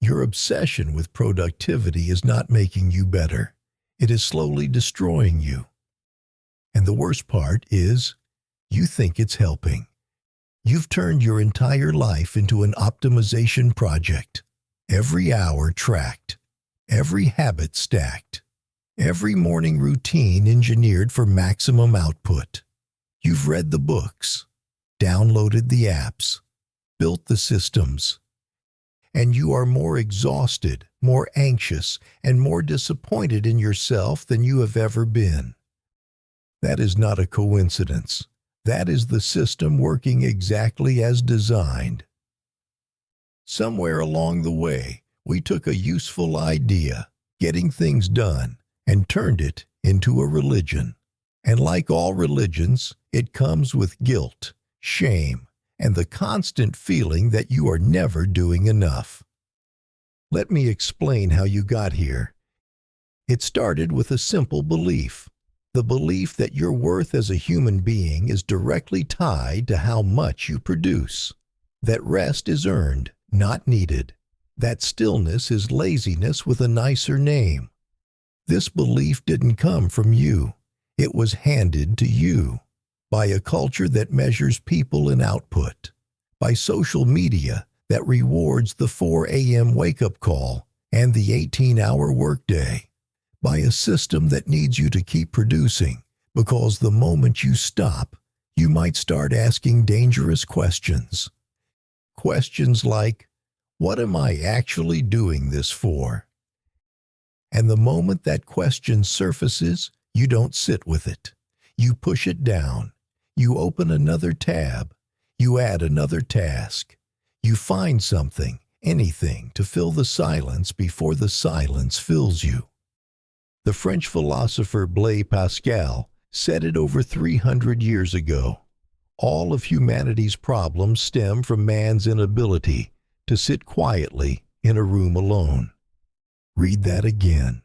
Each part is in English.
Your obsession with productivity is not making you better. It is slowly destroying you. And the worst part is, you think it's helping. You've turned your entire life into an optimization project. Every hour tracked. Every habit stacked. Every morning routine engineered for maximum output. You've read the books, downloaded the apps, built the systems, and you are more exhausted, more anxious, and more disappointed in yourself than you have ever been. That is not a coincidence. That is the system working exactly as designed. Somewhere along the way, we took a useful idea, getting things done, and turned it into a religion. And like all religions, it comes with guilt, shame, and the constant feeling that you are never doing enough. Let me explain how you got here. It started with a simple belief. The belief that your worth as a human being is directly tied to how much you produce. That rest is earned, not needed. That stillness is laziness with a nicer name. This belief didn't come from you. It was handed to you by a culture that measures people in output, by social media that rewards the 4 a.m. wake-up call and the 18-hour workday, by a system that needs you to keep producing, because the moment you stop, you might start asking dangerous questions. Questions like, what am I actually doing this for? And the moment that question surfaces, you don't sit with it. You push it down. You open another tab. You add another task. You find something, anything, to fill the silence before the silence fills you. The French philosopher Blaise Pascal said it over 300 years ago. All of humanity's problems stem from man's inability to sit quietly in a room alone. Read that again.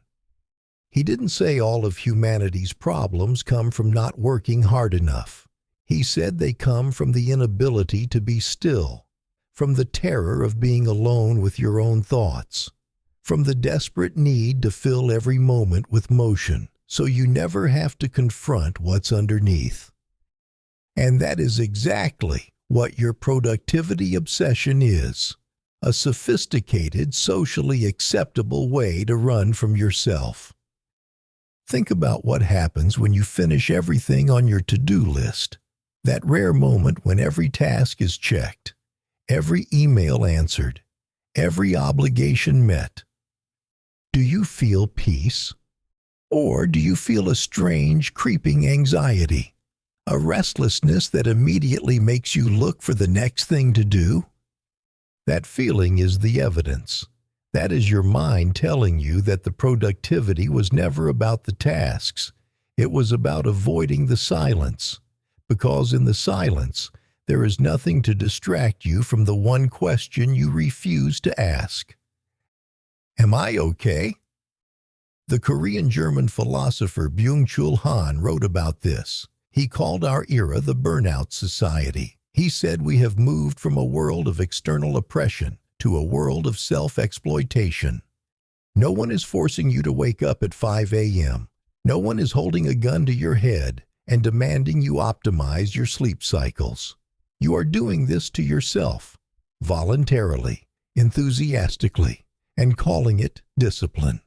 He didn't say all of humanity's problems come from not working hard enough. He said they come from the inability to be still, from the terror of being alone with your own thoughts, from the desperate need to fill every moment with motion so you never have to confront what's underneath. And that is exactly what your productivity obsession is. A sophisticated, socially acceptable way to run from yourself. Think about what happens when you finish everything on your to-do list. That rare moment when every task is checked, every email answered, every obligation met. Do you feel peace? Or do you feel a strange, creeping anxiety? A restlessness that immediately makes you look for the next thing to do? That feeling is the evidence. That is your mind telling you that the productivity was never about the tasks. It was about avoiding the silence. Because in the silence, there is nothing to distract you from the one question you refuse to ask. Am I okay? The Korean-German philosopher Byung-Chul Han wrote about this. He called our era the Burnout Society. He said we have moved from a world of external oppression to a world of self-exploitation. No one is forcing you to wake up at 5 a.m. No one is holding a gun to your head and demanding you optimize your sleep cycles. You are doing this to yourself, voluntarily, enthusiastically, and calling it discipline.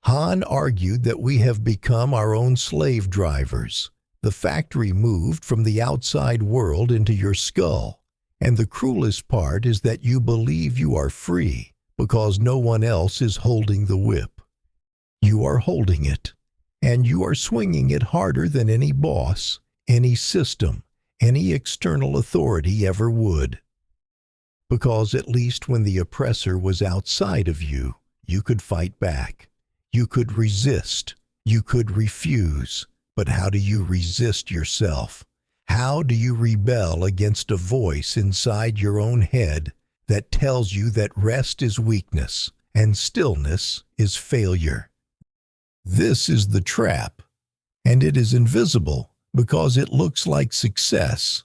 Han argued that we have become our own slave drivers. The factory moved from the outside world into your skull. And the cruelest part is that you believe you are free because no one else is holding the whip. You are holding it, and you are swinging it harder than any boss, any system, any external authority ever would. Because at least when the oppressor was outside of you, you could fight back. You could resist. You could refuse. But how do you resist yourself? How do you rebel against a voice inside your own head that tells you that rest is weakness and stillness is failure? This is the trap, and it is invisible because it looks like success.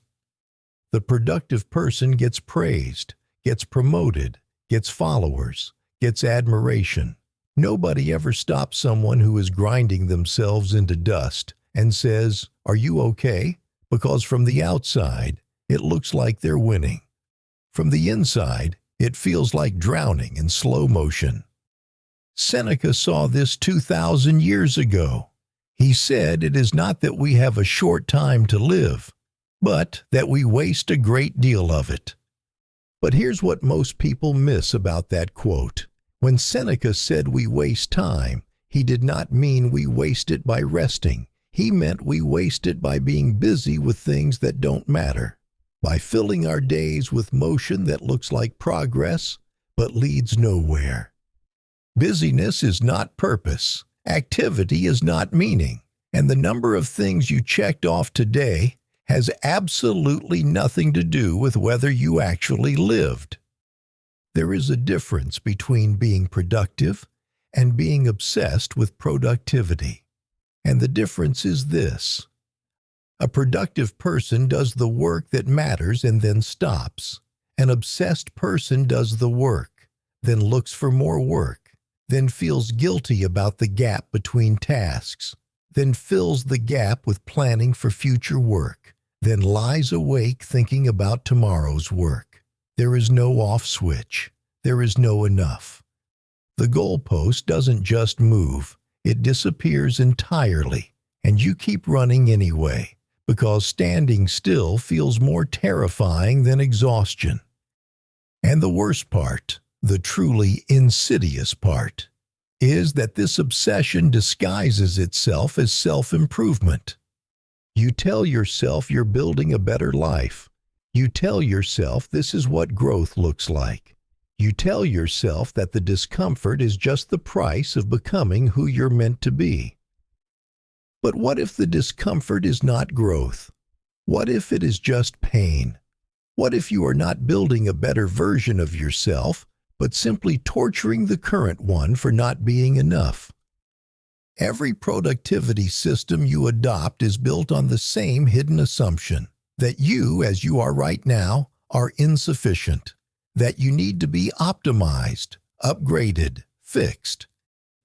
The productive person gets praised, gets promoted, gets followers, gets admiration. Nobody ever stops someone who is grinding themselves into dust and says, "Are you okay?" Because from the outside, it looks like they're winning. From the inside, it feels like drowning in slow motion. Seneca saw this 2,000 years ago. He said it is not that we have a short time to live, but that we waste a great deal of it. But here's what most people miss about that quote. When Seneca said we waste time, he did not mean we waste it by resting. He meant we waste it by being busy with things that don't matter, by filling our days with motion that looks like progress but leads nowhere. Busyness is not purpose. Activity is not meaning. And the number of things you checked off today has absolutely nothing to do with whether you actually lived. There is a difference between being productive and being obsessed with productivity. And the difference is this. A productive person does the work that matters and then stops. An obsessed person does the work, then looks for more work, then feels guilty about the gap between tasks, then fills the gap with planning for future work, then lies awake thinking about tomorrow's work. There is no off switch. There is no enough. The goalpost doesn't just move. It disappears entirely, and you keep running anyway, because standing still feels more terrifying than exhaustion. And the worst part, the truly insidious part, is that this obsession disguises itself as self-improvement. You tell yourself you're building a better life. You tell yourself this is what growth looks like. You tell yourself that the discomfort is just the price of becoming who you're meant to be. But what if the discomfort is not growth? What if it is just pain? What if you are not building a better version of yourself, but simply torturing the current one for not being enough? Every productivity system you adopt is built on the same hidden assumption, that you, as you are right now, are insufficient, that you need to be optimized, upgraded, fixed.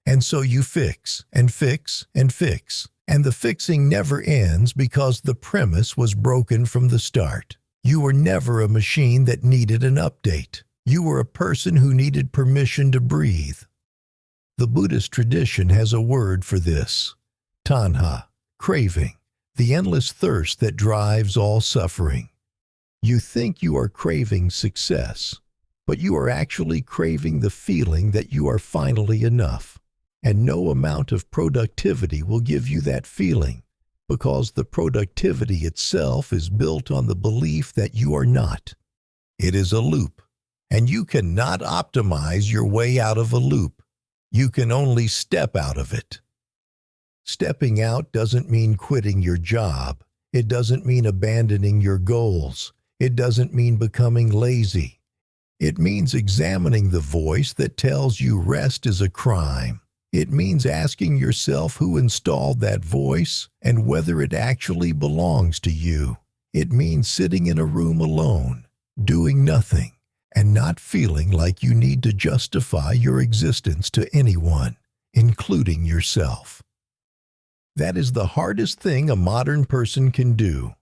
And so you fix, and fix, and fix, and the fixing never ends because the premise was broken from the start. You were never a machine that needed an update. You were a person who needed permission to breathe. The Buddhist tradition has a word for this: tanha, craving, the endless thirst that drives all suffering. You think you are craving success, but you are actually craving the feeling that you are finally enough. And no amount of productivity will give you that feeling, because the productivity itself is built on the belief that you are not. It is a loop, and you cannot optimize your way out of a loop. You can only step out of it. Stepping out doesn't mean quitting your job. It doesn't mean abandoning your goals. It doesn't mean becoming lazy. It means examining the voice that tells you rest is a crime. It means asking yourself who installed that voice and whether it actually belongs to you. It means sitting in a room alone, doing nothing, and not feeling like you need to justify your existence to anyone, including yourself. That is the hardest thing a modern person can do.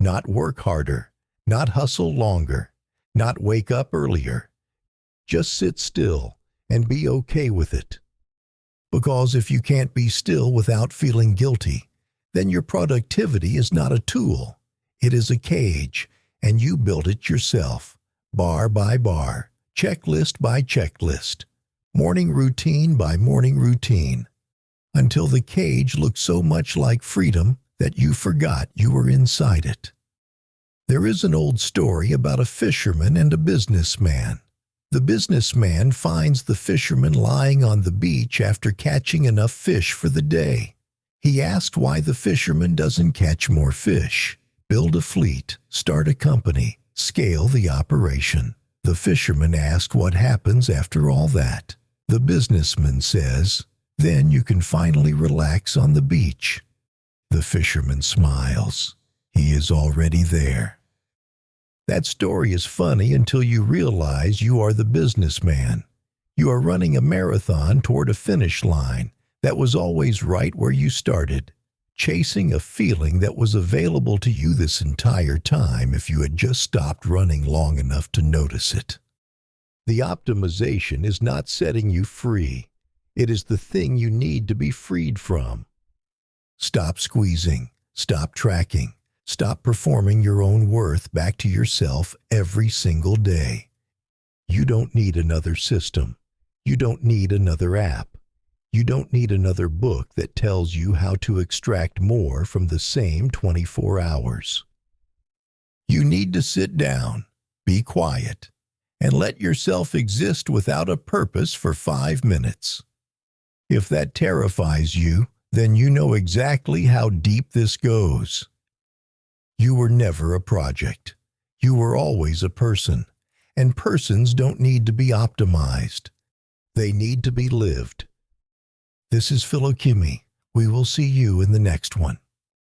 Not work harder, not hustle longer, not wake up earlier. Just sit still and be okay with it. Because if you can't be still without feeling guilty, then your productivity is not a tool. It is a cage, and you built it yourself, bar by bar, checklist by checklist, morning routine by morning routine, until the cage looked so much like freedom that you forgot you were inside it. There is an old story about a fisherman and a businessman. The businessman finds the fisherman lying on the beach after catching enough fish for the day. He asked why the fisherman doesn't catch more fish, build a fleet, start a company, scale the operation. The fisherman asked what happens after all that. The businessman says, "Then you can finally relax on the beach." The fisherman smiles. He is already there. That story is funny until you realize you are the businessman. You are running a marathon toward a finish line that was always right where you started, chasing a feeling that was available to you this entire time if you had just stopped running long enough to notice it. The optimization is not setting you free. It is the thing you need to be freed from. Stop squeezing. Stop tracking. Stop performing your own worth back to yourself every single day. You don't need another system. You don't need another app. You don't need another book that tells you how to extract more from the same 24 hours. You need to sit down, be quiet, and let yourself exist without a purpose for 5 minutes. If that terrifies you, then you know exactly how deep this goes. You were never a project. You were always a person, and persons don't need to be optimized. They need to be lived. This is Philokimi. We will see you in the next one.